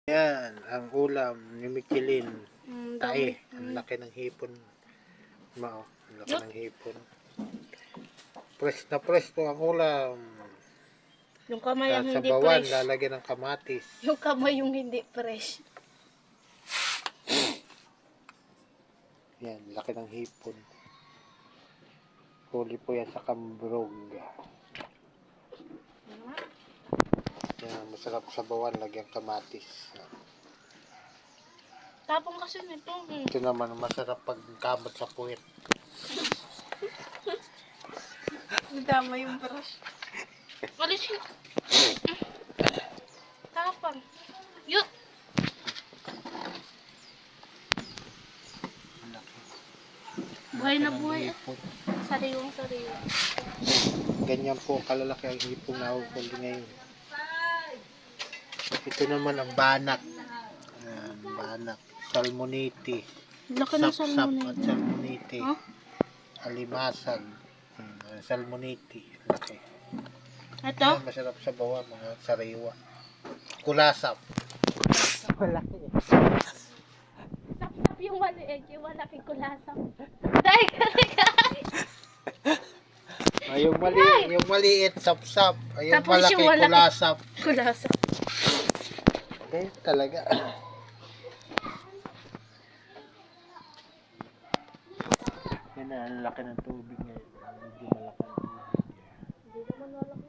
Yan, ang ulam ni Michelin. Tae, Dami. ang laki ng hipon. Ang laki ng hipon. Press na press to ang ulam. Yung kamay ang Sa hindi bawan, fresh. lalagyan ng kamatis. Yung kamay yung hindi fresh. Yan, laki ng hipon. Huli po yan sa kambrog. Yan, masarap sa bawan, lagyan kamatis. Tapong kasi nito. Ito naman, masarap pag kamot sa puwit. Dama yung brush. Alisin. Tapang. Yuk. Buhay na buhay. Sariwang sariwa. Ganyan po kalalaki ang hipong nahuhuli ngayon. Ito naman ang banak. Ayan, banak. Salmonite. Laki ng Sap-sap salmon. at salmonite. Huh? Alimasag. Salmonite. Laki. Ito? Ayan, masarap sa bawa, mga sariwa. Kulasap. Malaki eh. Sap-sap yung maliit. Yung malaking kulasap. Dahil ka. Ay, yung maliit, sap-sap. Ay, yung Tapos malaki, yung malaki. kulasap. Kulasap. Okay, talaga. Yan na, ang laki ng tubig ngayon. Medyo malaki ang tubig. Hindi naman malaki.